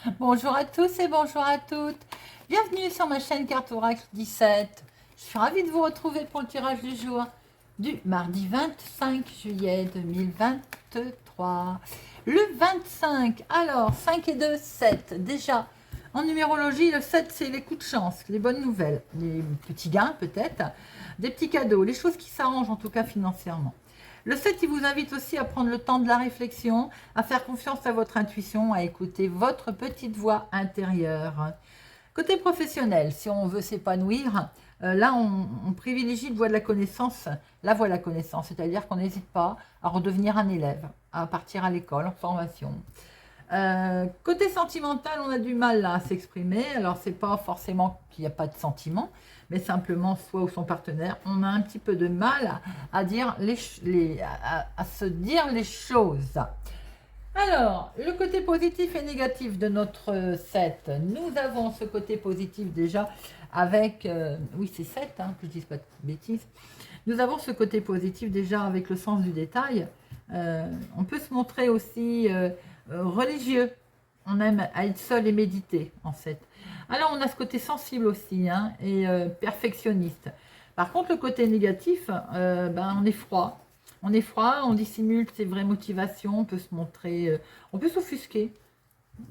Bonjour à tous et bonjour à toutes. Bienvenue sur ma chaîne Carte Oracle 17. Je suis ravie de vous retrouver pour le tirage du jour du mardi 25 juillet 2023. Le 25, alors 5 et 2, 7. Déjà, en numérologie, le 7, c'est les coups de chance, les bonnes nouvelles, les petits gains peut-être, des petits cadeaux, les choses qui s'arrangent en tout cas financièrement. Le 7, il vous invite aussi à prendre le temps de la réflexion, à faire confiance à votre intuition, à écouter votre petite voix intérieure. Côté professionnel, si on veut s'épanouir, là, on privilégie la voie de la connaissance, c'est-à-dire qu'on n'hésite pas à redevenir un élève, à partir à l'école, en formation. Côté sentimental, on a du mal là, à s'exprimer. Alors, c'est pas forcément qu'il n'y a pas de sentiment, mais simplement, soit ou son partenaire, on a un petit peu de mal à dire à se dire les choses. Alors, le côté positif et négatif de notre 7. Nous avons ce côté positif déjà avec... oui, c'est 7, hein, que je ne dise pas de bêtises. Nous avons ce côté positif déjà avec le sens du détail. On peut se montrer aussi religieux. On aime être seul et méditer, en fait. Alors, on a ce côté sensible aussi, hein, et perfectionniste. Par contre, le côté négatif, on est froid. On est froid, on dissimule ses vraies motivations, on peut se montrer, on peut s'offusquer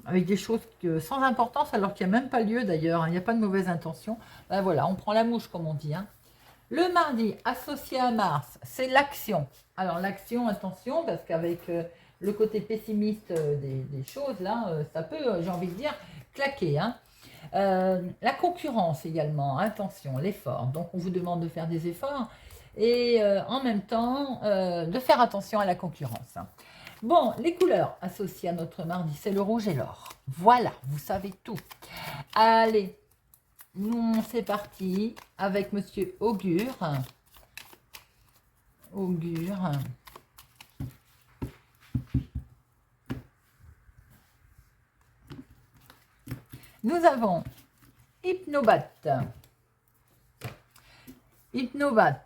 avec des choses sans importance alors qu'il n'y a même pas lieu d'ailleurs, hein, il n'y a pas de mauvaise intention. Ben voilà, on prend la mouche comme on dit, hein. Le mardi, associé à Mars, c'est l'action. Alors l'action, attention, parce qu'avec le côté pessimiste des choses, là, ça peut, j'ai envie de dire, claquer, hein. La concurrence également, attention, l'effort. Donc on vous demande de faire des efforts et en même temps de faire attention à la concurrence, hein. Bon, les couleurs associées à notre mardi, c'est le rouge et l'or. Voilà, vous savez tout. Allez, nous, c'est parti avec Monsieur Augure. Augure. Nous avons Hypnobat. Hypnobat.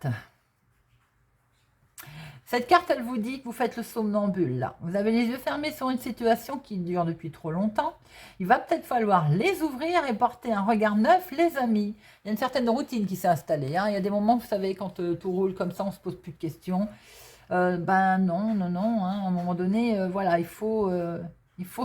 Cette carte, elle vous dit que vous faites le somnambule, là. Vous avez les yeux fermés sur une situation qui dure depuis trop longtemps. Il va peut-être falloir les ouvrir et porter un regard neuf, les amis. Il y a une certaine routine qui s'est installée, hein. Il y a des moments, vous savez, quand tout roule comme ça, on ne se pose plus de questions. Non, hein. À un moment donné, voilà, il faut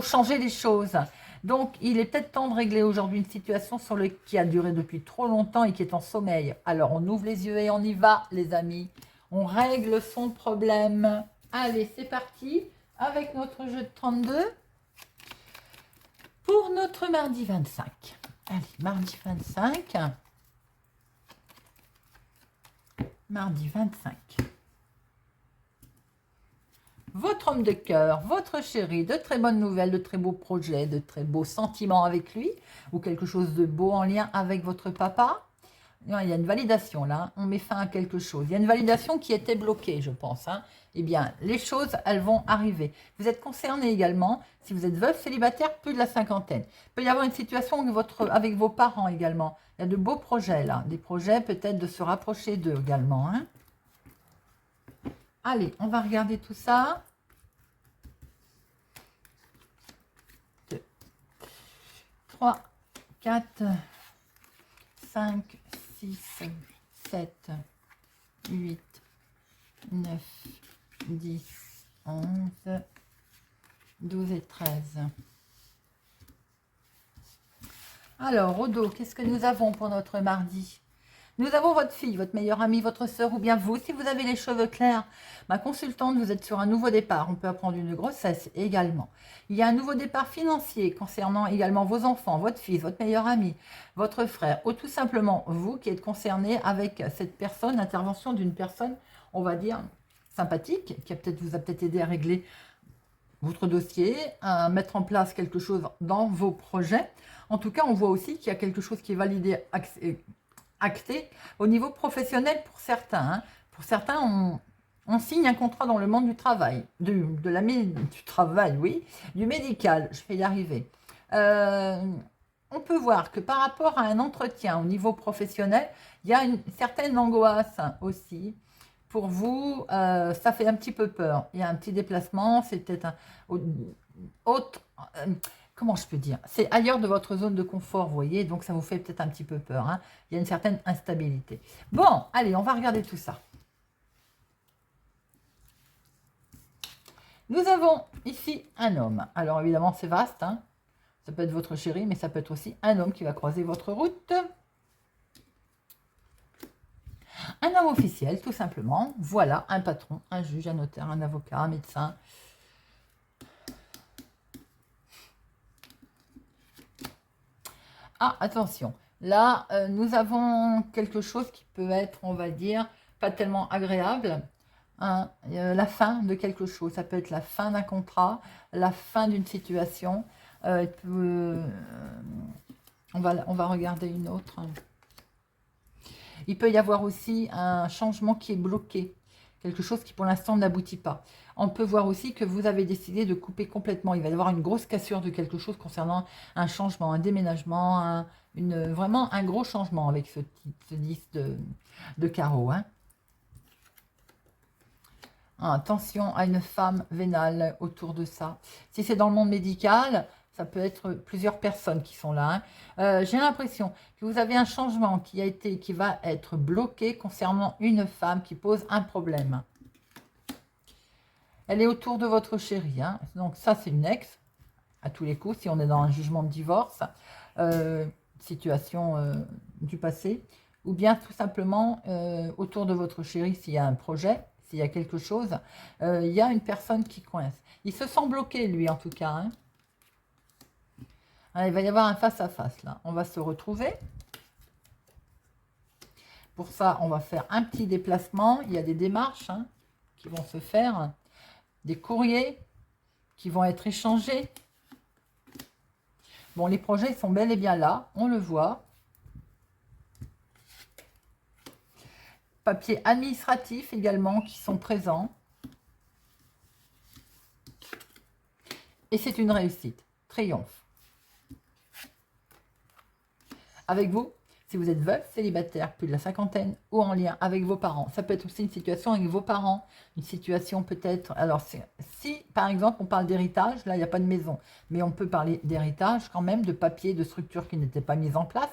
changer les choses. Donc, il est peut-être temps de régler aujourd'hui une situation qui a duré depuis trop longtemps et qui est en sommeil. Alors, on ouvre les yeux et on y va, les amis. On règle son problème. Allez, c'est parti avec notre jeu de 32 pour notre mardi 25. Allez, mardi 25. Mardi 25. Votre homme de cœur, votre chéri, de très bonnes nouvelles, de très beaux projets, de très beaux sentiments avec lui, ou quelque chose de beau en lien avec votre papa. Non, il y a une validation là, on met fin à quelque chose. Il y a une validation qui était bloquée, je pense, hein. Eh bien, les choses, elles vont arriver. Vous êtes concerné également, si vous êtes veuf, célibataire, plus de la cinquantaine. Il peut y avoir une situation avec vos parents également. Il y a de beaux projets là, des projets peut-être de se rapprocher d'eux également, hein. Allez, on va regarder tout ça. 2, 3, 4, 5, 6, 7, 8, 9, 10, 11, 12 et 13. Alors, au dos, qu'est-ce que nous avons pour notre mardi? Nous avons votre fille, votre meilleure amie, votre sœur ou bien vous. Si vous avez les cheveux clairs, ma consultante, vous êtes sur un nouveau départ. On peut apprendre une grossesse également. Il y a un nouveau départ financier concernant également vos enfants, votre fils, votre meilleur ami, votre frère ou tout simplement vous qui êtes concerné avec cette personne, l'intervention d'une personne, on va dire, sympathique, qui vous a peut-être aidé à régler votre dossier, à mettre en place quelque chose dans vos projets. En tout cas, on voit aussi qu'il y a quelque chose qui est validé, acté au niveau professionnel pour certains, hein. Pour certains, on signe un contrat dans le monde du travail, du travail, oui, du médical, je vais y arriver. On peut voir que par rapport à un entretien au niveau professionnel, il y a une certaine angoisse aussi. Pour vous, ça fait un petit peu peur. Il y a un petit déplacement, c'est peut-être autre, comment je peux dire, c'est ailleurs de votre zone de confort, vous voyez, donc ça vous fait peut-être un petit peu peur, hein. Il y a une certaine instabilité. Bon, allez, on va regarder tout ça. Nous avons ici un homme. Alors évidemment, c'est vaste, hein. Ça peut être votre chéri, mais ça peut être aussi un homme qui va croiser votre route. Un homme officiel, tout simplement. Voilà, un patron, un juge, un notaire, un avocat, un médecin. Ah, attention. Là, nous avons quelque chose qui peut être, on va dire, pas tellement agréable. Hein, la fin de quelque chose. Ça peut être la fin d'un contrat, la fin d'une situation. On va regarder une autre. Il peut y avoir aussi un changement qui est bloqué. Quelque chose qui pour l'instant n'aboutit pas. On peut voir aussi que vous avez décidé de couper complètement. Il va y avoir une grosse cassure de quelque chose concernant un changement, un déménagement, vraiment un gros changement avec ce 10 de carreau. Hein. Attention à une femme vénale autour de ça. Si c'est dans le monde médical, ça peut être plusieurs personnes qui sont là. Hein. J'ai l'impression que vous avez un changement qui va être bloqué concernant une femme qui pose un problème. Elle est autour de votre chéri. Hein. Donc ça, c'est une ex, à tous les coups, si on est dans un jugement de divorce, situation du passé, ou bien tout simplement autour de votre chéri s'il y a un projet. S'il y a quelque chose, il y a une personne qui coince. Il se sent bloqué, lui, en tout cas. Hein. Il va y avoir un face-à-face, là. On va se retrouver. Pour ça, on va faire un petit déplacement. Il y a des démarches hein, qui vont se faire. Des courriers qui vont être échangés. Bon, les projets sont bel et bien là. On le voit. Papiers administratifs également qui sont présents. Et c'est une réussite. Triomphe. Avec vous, si vous êtes veuf, célibataire, plus de la cinquantaine, ou en lien avec vos parents. Ça peut être aussi une situation avec vos parents. Une situation peut-être... Alors, si par exemple, on parle d'héritage, là, il n'y a pas de maison. Mais on peut parler d'héritage quand même, de papiers, de structures qui n'étaient pas mises en place.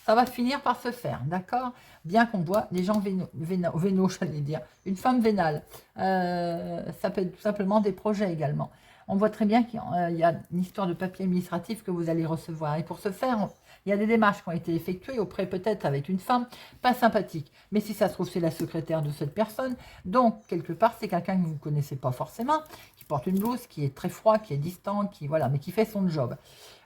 Ça va finir par se faire, d'accord? Bien qu'on voit des gens vénaux, j'allais dire. Une femme vénale. Ça peut être tout simplement des projets également. On voit très bien qu'il y a une histoire de papier administratif que vous allez recevoir. Et pour ce faire, il y a des démarches qui ont été effectuées auprès peut-être avec une femme pas sympathique. Mais si ça se trouve, c'est la secrétaire de cette personne. Donc, quelque part, c'est quelqu'un que vous ne connaissez pas forcément, qui porte une blouse, qui est très froid, qui est distant, voilà, mais qui fait son job.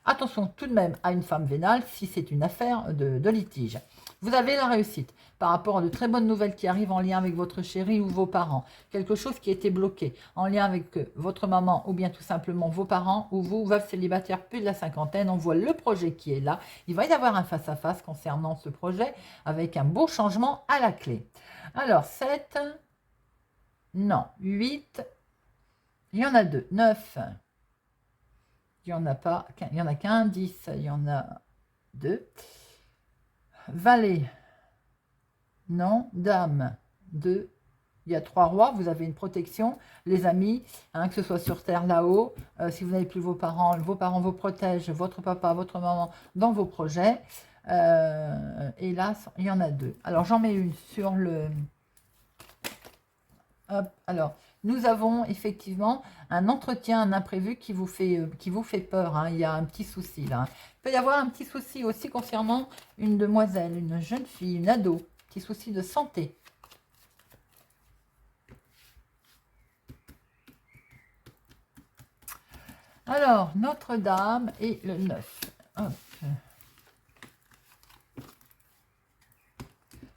Attention tout de même à une femme vénale si c'est une affaire de litige. Vous avez la réussite par rapport à de très bonnes nouvelles qui arrivent en lien avec votre chéri ou vos parents. Quelque chose qui était bloqué en lien avec votre maman ou bien tout simplement vos parents ou vous, veuve célibataire plus de la cinquantaine. On voit le projet qui est là. Il va y avoir un face-à-face concernant ce projet avec un beau changement à la clé. Alors 7, non, 8, il y en a 2, 9. Il n'y en a pas, il y en a qu'un, 10, il y en a 2. Valet, non, dame, 2. Il y a 3 rois, vous avez une protection, les amis, hein, que ce soit sur terre là-haut, si vous n'avez plus vos parents vous protègent, votre papa, votre maman dans vos projets. Et là, il y en a 2. Alors j'en mets une sur le... Hop, alors... Nous avons effectivement un entretien, un imprévu qui vous fait peur. Hein. Il y a un petit souci là. Il peut y avoir un petit souci aussi concernant une demoiselle, une jeune fille, une ado. Petit souci de santé. Alors, Notre-Dame et le 9. Hop.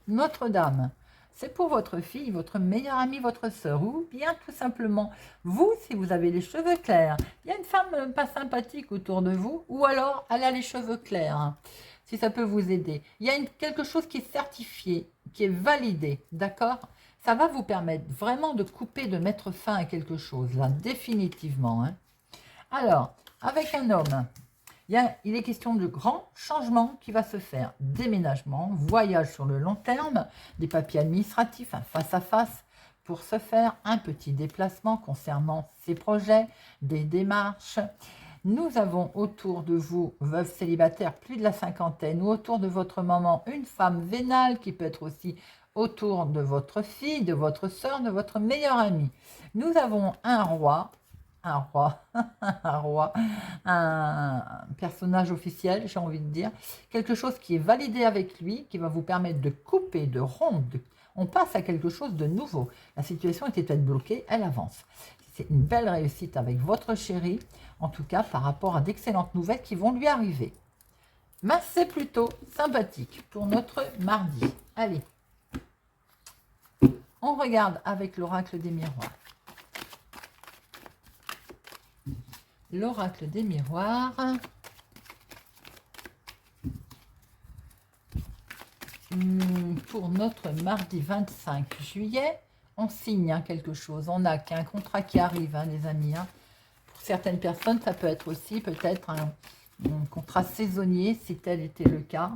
Notre-Dame. C'est pour votre fille, votre meilleure amie, votre sœur, ou bien tout simplement vous, si vous avez les cheveux clairs. Il y a une femme pas sympathique autour de vous, ou alors elle a les cheveux clairs, hein, si ça peut vous aider. Il y a quelque chose qui est certifié, qui est validé, d'accord? Ça va vous permettre vraiment de couper, de mettre fin à quelque chose, là, définitivement. Hein. Alors, avec un homme... Il est question de grands changements qui va se faire. Déménagement, voyage sur le long terme, des papiers administratifs, un face-à-face pour se faire, un petit déplacement concernant ses projets, des démarches. Nous avons autour de vous, veuve célibataire, plus de la cinquantaine, ou autour de votre maman, une femme vénale qui peut être aussi autour de votre fille, de votre soeur, de votre meilleur ami. Nous avons un roi, un roi, un personnage officiel, j'ai envie de dire, quelque chose qui est validé avec lui, qui va vous permettre de couper, de rompre, on passe à quelque chose de nouveau. La situation était peut-être bloquée, elle avance. C'est une belle réussite avec votre chéri, en tout cas par rapport à d'excellentes nouvelles qui vont lui arriver. Mais c'est plutôt sympathique pour notre mardi. Allez, on regarde avec l'oracle des miroirs. L'oracle des miroirs. Pour notre mardi 25 juillet, on signe quelque chose. On a qu'un contrat qui arrive, les amis. Pour certaines personnes, ça peut être aussi peut-être un contrat saisonnier, si tel était le cas.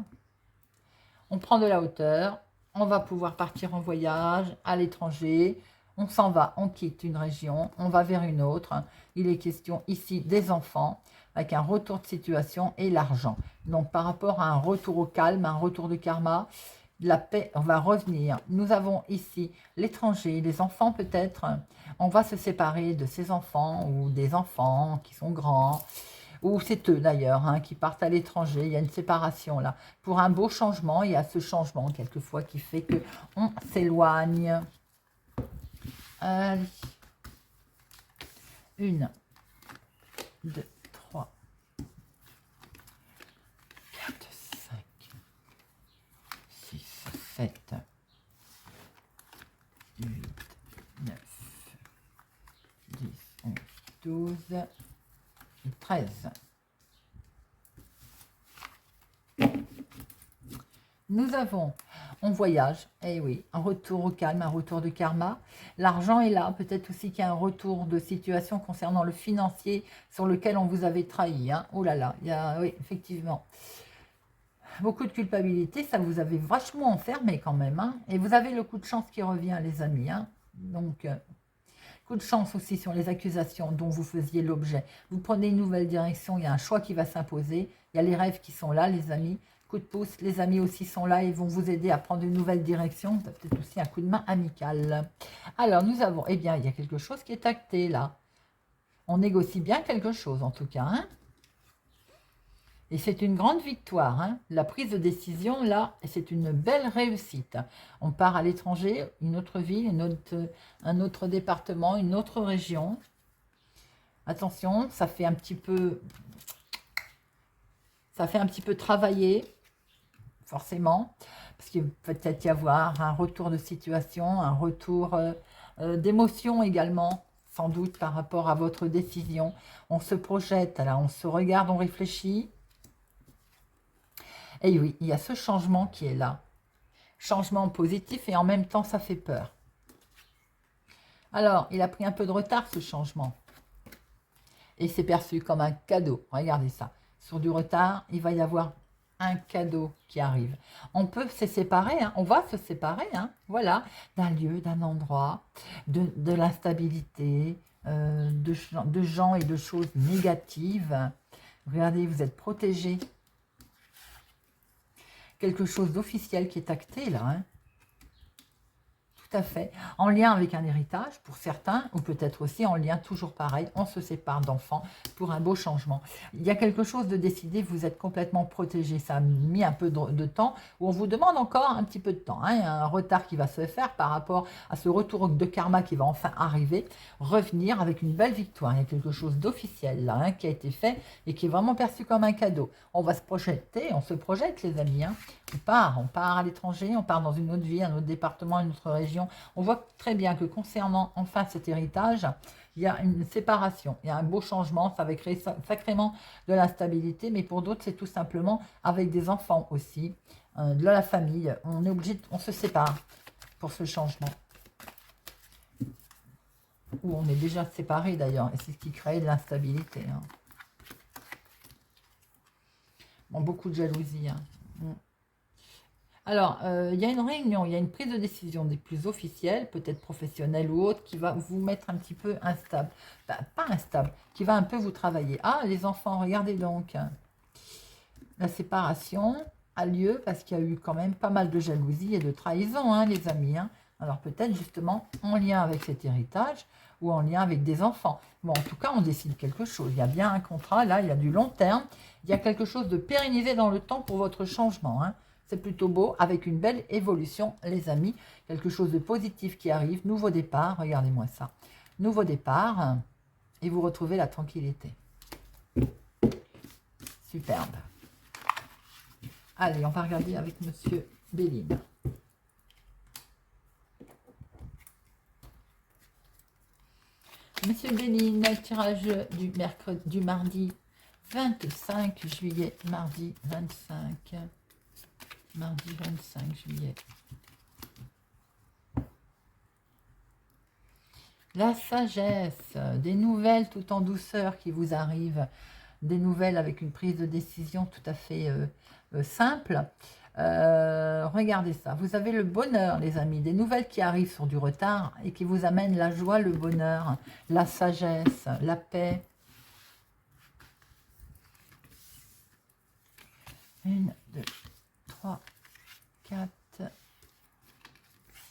On prend de la hauteur. On va pouvoir partir en voyage à l'étranger. On s'en va, on quitte une région, on va vers une autre. Il est question ici des enfants, avec un retour de situation et l'argent. Donc par rapport à un retour au calme, un retour de karma, la paix, on va revenir. Nous avons ici l'étranger, les enfants peut-être. On va se séparer de ces enfants ou des enfants qui sont grands. Ou c'est eux d'ailleurs qui partent à l'étranger. Il y a une séparation là. Pour un beau changement, il y a ce changement quelquefois qui fait qu'on s'éloigne. Allez. 1, 2, 3, 4, 5, 6, 7, 8, 9, 10, 11, 12, 13. Nous avons, on voyage, eh oui, un retour au calme, un retour de karma. L'argent est là, peut-être aussi qu'il y a un retour de situation concernant le financier sur lequel on vous avait trahi. Oh là là, il y a, oui, effectivement. Beaucoup de culpabilité, ça vous avait vachement enfermé quand même. Et vous avez le coup de chance qui revient, les amis. Donc, coup de chance aussi sur les accusations dont vous faisiez l'objet. Vous prenez une nouvelle direction, il y a un choix qui va s'imposer. Il y a les rêves qui sont là, les amis. Coup de pouce, les amis aussi sont là et vont vous aider à prendre une nouvelle direction. Peut-être aussi un coup de main amical. Alors, nous avons, eh bien, il y a quelque chose qui est acté là. On négocie bien quelque chose en tout cas. Et c'est une grande victoire. La prise de décision là, et c'est une belle réussite. On part à l'étranger, une autre ville, un autre département, une autre région. Attention, ça fait un petit peu travailler. Forcément, parce qu'il peut peut-être y avoir un retour de situation, un retour d'émotion également, sans doute par rapport à votre décision. On se projette, là, on se regarde, on réfléchit. Et oui, il y a ce changement qui est là. Changement positif et en même temps, ça fait peur. Alors, il a pris un peu de retard, ce changement. Et c'est perçu comme un cadeau. Regardez ça. Sur du retard, il va y avoir un cadeau qui arrive. On peut se séparer, on va se séparer, voilà, d'un lieu, d'un endroit, de l'instabilité, de gens et de choses négatives. Regardez, vous êtes protégés. Quelque chose d'officiel qui est acté là, Tout à fait. En lien avec un héritage pour certains, ou peut-être aussi en lien toujours pareil, on se sépare d'enfants pour un beau changement. Il y a quelque chose de décidé, vous êtes complètement protégé. Ça a mis un peu de temps, où on vous demande encore un petit peu de temps. Il y a un retard qui va se faire par rapport à ce retour de karma qui va enfin arriver, revenir avec une belle victoire. Il y a quelque chose d'officiel là, qui a été fait et qui est vraiment perçu comme un cadeau. On va se projeter, on se projette les amis. On part à l'étranger, on part dans une autre vie, un autre département, une autre région. On voit très bien que concernant enfin cet héritage, il y a une séparation, il y a un beau changement, ça va créer sacrément de l'instabilité, mais pour d'autres, c'est tout simplement avec des enfants aussi, de la famille. On est obligé, on se sépare pour ce changement. Ou on est déjà séparés d'ailleurs, et c'est ce qui crée de l'instabilité. Bon, beaucoup de jalousie. Alors, il y a une réunion, il y a une prise de décision des plus officielles, peut-être professionnelle ou autre, qui va vous mettre un petit peu instable. Enfin, pas instable, qui va un peu vous travailler. Ah, les enfants, regardez donc. La séparation a lieu parce qu'il y a eu quand même pas mal de jalousie et de trahison, hein, les amis. Hein. Alors peut-être justement en lien avec cet héritage ou en lien avec des enfants. Bon, en tout cas, on décide quelque chose. Il y a bien un contrat, là, il y a du long terme. Il y a quelque chose de pérennisé dans le temps pour votre changement. Hein. C'est plutôt beau, avec une belle évolution, les amis. Quelque chose de positif qui arrive. Nouveau départ, regardez-moi ça. Nouveau départ, et vous retrouvez la tranquillité. Superbe. Allez, on va regarder avec Monsieur Béline. Monsieur Béline, tirage du mardi 25 juillet. Mardi 25 juillet. La sagesse, des nouvelles tout en douceur qui vous arrivent. Des nouvelles avec une prise de décision tout à fait simple. Regardez ça, vous avez le bonheur, les amis, des nouvelles qui arrivent sur du retard et qui vous amènent la joie, le bonheur, la sagesse, la paix. 1, 2, 3, 4,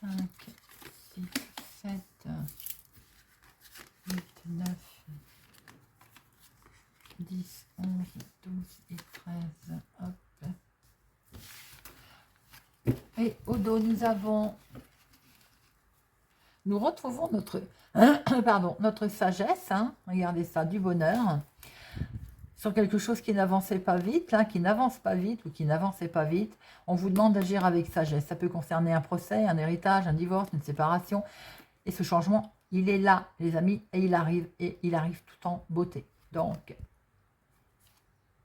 5, 6, 7, 8, 9, 10, 11, 12 et 13. Hop. Et au dos, nous retrouvons notre, notre sagesse. Hein, regardez ça, du bonheur. Sur quelque chose qui n'avançait pas vite, là, qui n'avance pas vite ou qui n'avançait pas vite. On vous demande d'agir avec sagesse. Ça peut concerner un procès, un héritage, un divorce, une séparation. Et ce changement, il est là, les amis, et il arrive tout en beauté. Donc,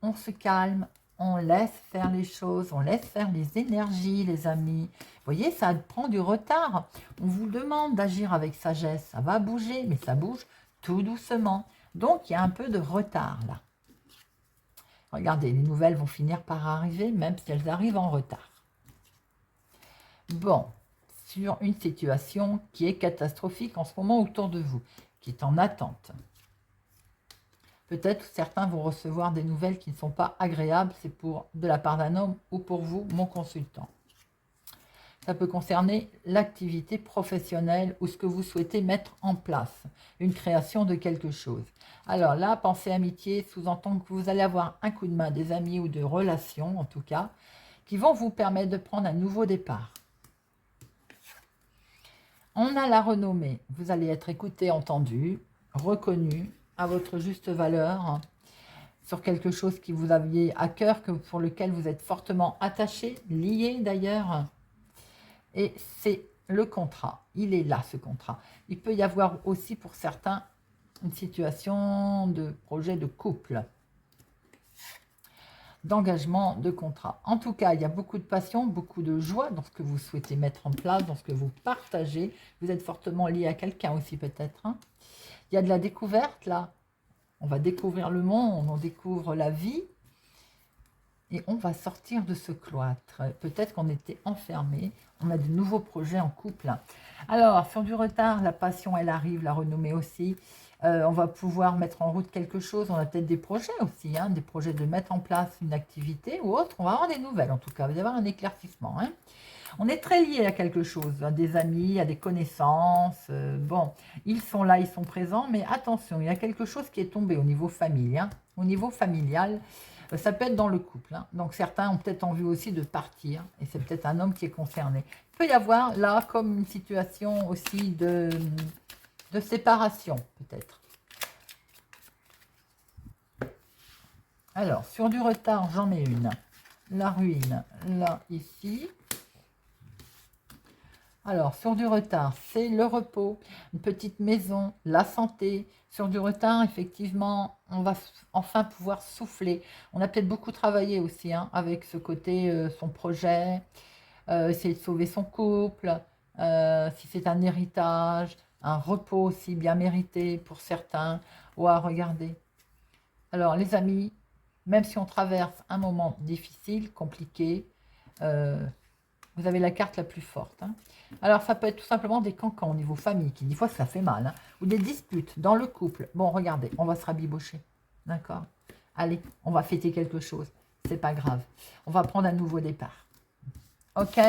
on se calme, on laisse faire les choses, on laisse faire les énergies, les amis. Vous voyez, ça prend du retard. On vous demande d'agir avec sagesse. Ça va bouger, mais ça bouge tout doucement. Donc, il y a un peu de retard là. Regardez, les nouvelles vont finir par arriver, même si elles arrivent en retard. Bon, sur une situation qui est catastrophique en ce moment autour de vous, qui est en attente. Peut-être certains vont recevoir des nouvelles qui ne sont pas agréables, c'est pour de la part d'un homme ou pour vous, mon consultant. Ça peut concerner l'activité professionnelle ou ce que vous souhaitez mettre en place, une création de quelque chose. Alors là, pensée amitié sous-entend que vous allez avoir un coup de main des amis ou de relations, en tout cas, qui vont vous permettre de prendre un nouveau départ. On a la renommée. Vous allez être écouté, entendu, reconnu à votre juste valeur sur quelque chose qui vous aviez à cœur, pour lequel vous êtes fortement attaché, lié d'ailleurs. Et c'est le contrat. Il est là, ce contrat. Il peut y avoir aussi pour certains une situation de projet de couple, d'engagement, de contrat. En tout cas, il y a beaucoup de passion, beaucoup de joie dans ce que vous souhaitez mettre en place, dans ce que vous partagez. Vous êtes fortement lié à quelqu'un aussi peut-être. Hein. Il y a de la découverte là. On va découvrir le monde, on découvre la vie. Et on va sortir de ce cloître. Peut-être qu'on était enfermé. On a de nouveaux projets en couple. Alors, sur du retard, la passion, elle arrive, la renommée aussi. On va pouvoir mettre en route quelque chose. On a peut-être des projets aussi, hein, des projets de mettre en place une activité ou autre. On va avoir des nouvelles, en tout cas. Il va y avoir un éclaircissement. Hein. On est très lié à quelque chose, à des amis, à des connaissances. Bon, ils sont là, ils sont présents. Mais attention, il y a quelque chose qui est tombé au niveau famille. Hein, au niveau familial. Ça peut être dans le couple. Hein. Donc, certains ont peut-être envie aussi de partir. Et c'est peut-être un homme qui est concerné. Il peut y avoir là comme une situation aussi de séparation, peut-être. Alors, sur du retard, j'en mets une. La ruine, là, ici. Alors, sur du retard, c'est le repos, une petite maison, la santé. Sur du retard, effectivement, on va enfin pouvoir souffler. On a peut-être beaucoup travaillé aussi hein, avec ce côté, son projet, essayer de sauver son couple, si c'est un héritage, un repos aussi bien mérité pour certains. Ouah, regardez. Alors, les amis, même si on traverse un moment difficile, compliqué, Vous avez la carte la plus forte. Hein. Alors, ça peut être tout simplement des cancans au niveau famille, qui des fois, ça fait mal. Hein, ou des disputes dans le couple. Bon, regardez, on va se rabibocher. D'accord? Allez, on va fêter quelque chose. C'est pas grave. On va prendre un nouveau départ. Ok?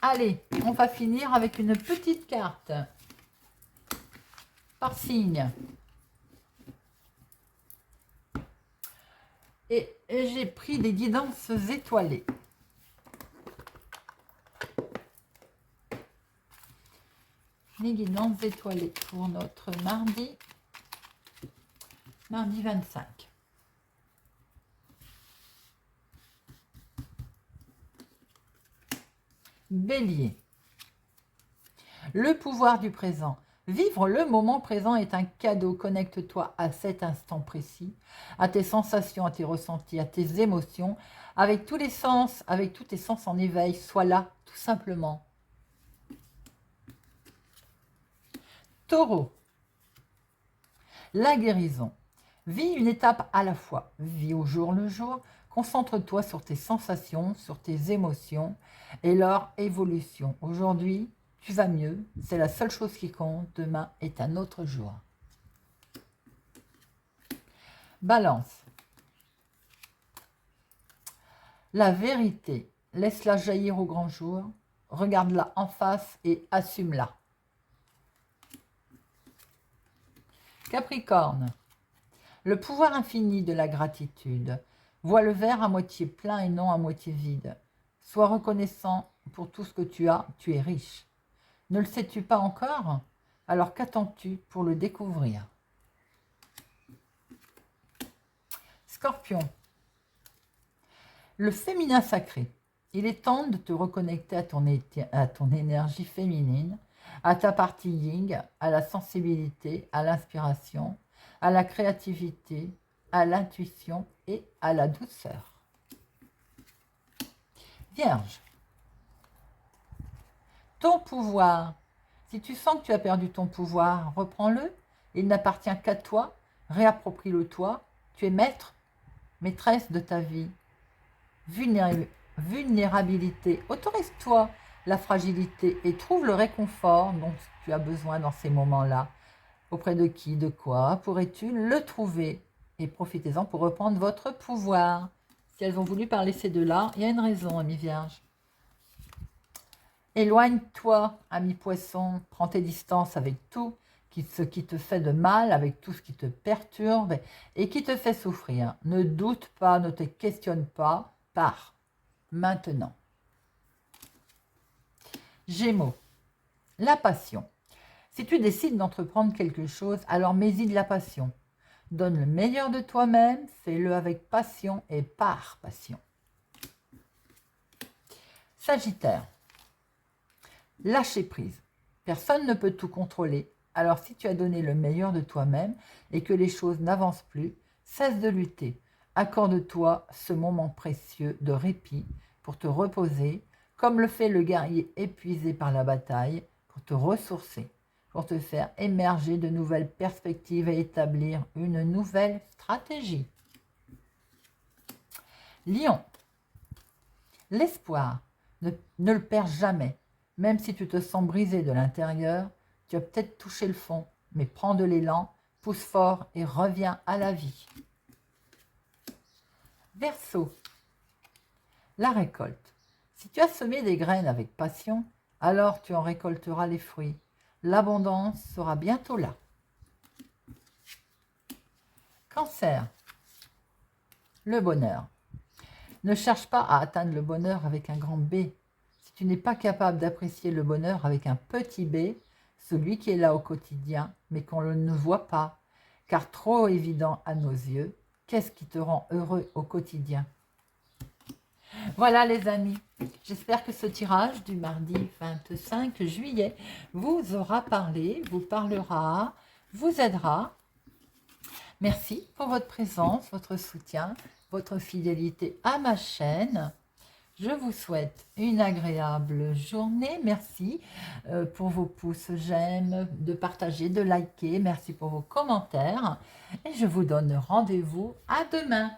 Allez, on va finir avec une petite carte. Par signe. Et j'ai pris des guidances étoilées. Les guidances étoilées pour notre mardi 25. Bélier. Le pouvoir du présent. Vivre le moment présent est un cadeau. Connecte-toi à cet instant précis, à tes sensations, à tes ressentis, à tes émotions, avec tous les sens, avec tous tes sens en éveil. Sois là, tout simplement. Taureau. La guérison. Vis une étape à la fois. Vis au jour le jour. Concentre-toi sur tes sensations, sur tes émotions et leur évolution. Aujourd'hui, tu vas mieux. C'est la seule chose qui compte. Demain est un autre jour. Balance. La vérité. Laisse-la jaillir au grand jour. Regarde-la en face et assume-la. Capricorne. Le pouvoir infini de la gratitude. Vois le verre à moitié plein et non à moitié vide. Sois reconnaissant pour tout ce que tu as, tu es riche. Ne le sais-tu pas encore? Alors qu'attends-tu pour le découvrir? Scorpion. Le féminin sacré. Il est temps de te reconnecter à ton énergie féminine, à ta partie yin, à la sensibilité, à l'inspiration, à la créativité, à l'intuition et à la douceur. Vierge. Ton pouvoir. Si tu sens que tu as perdu ton pouvoir, reprends-le. Il n'appartient qu'à toi. Réapproprie-le toi. Tu es maître, maîtresse de ta vie. Vulnérabilité. Autorise-toi la fragilité et trouve le réconfort dont tu as besoin dans ces moments-là. Auprès de qui, de quoi pourrais-tu le trouver? Et profitez-en pour reprendre votre pouvoir. Si elles ont voulu parler ces deux-là, il y a une raison, ami Vierge. Éloigne-toi, ami Poisson. Prends tes distances avec tout ce qui te fait de mal, avec tout ce qui te perturbe et qui te fait souffrir. Ne doute pas, ne te questionne pas. Pars. Maintenant. Gémeaux. La passion. Si tu décides d'entreprendre quelque chose, alors mets-y de la passion. Donne le meilleur de toi-même, fais-le avec passion et par passion. Sagittaire. Lâcher prise. Personne ne peut tout contrôler. Alors si tu as donné le meilleur de toi-même et que les choses n'avancent plus, cesse de lutter. Accorde-toi ce moment précieux de répit pour te reposer, comme le fait le guerrier épuisé par la bataille, pour te ressourcer, pour te faire émerger de nouvelles perspectives et établir une nouvelle stratégie. Lion. L'espoir. Ne le perds jamais. Même si tu te sens brisé de l'intérieur, tu as peut-être touché le fond, mais prends de l'élan, pousse fort et reviens à la vie. Verseau. La récolte. Si tu as semé des graines avec passion, alors tu en récolteras les fruits. L'abondance sera bientôt là. Cancer. Le bonheur. Ne cherche pas à atteindre le bonheur avec un grand B. Si tu n'es pas capable d'apprécier le bonheur avec un petit b, celui qui est là au quotidien, mais qu'on ne voit pas, car trop évident à nos yeux, qu'est-ce qui te rend heureux au quotidien? Voilà les amis, j'espère que ce tirage du mardi 25 juillet vous aura parlé, vous parlera, vous aidera. Merci pour votre présence, votre soutien, votre fidélité à ma chaîne. Je vous souhaite une agréable journée. Merci pour vos pouces j'aime, de partager, de liker. Merci pour vos commentaires. Et je vous donne rendez-vous à demain.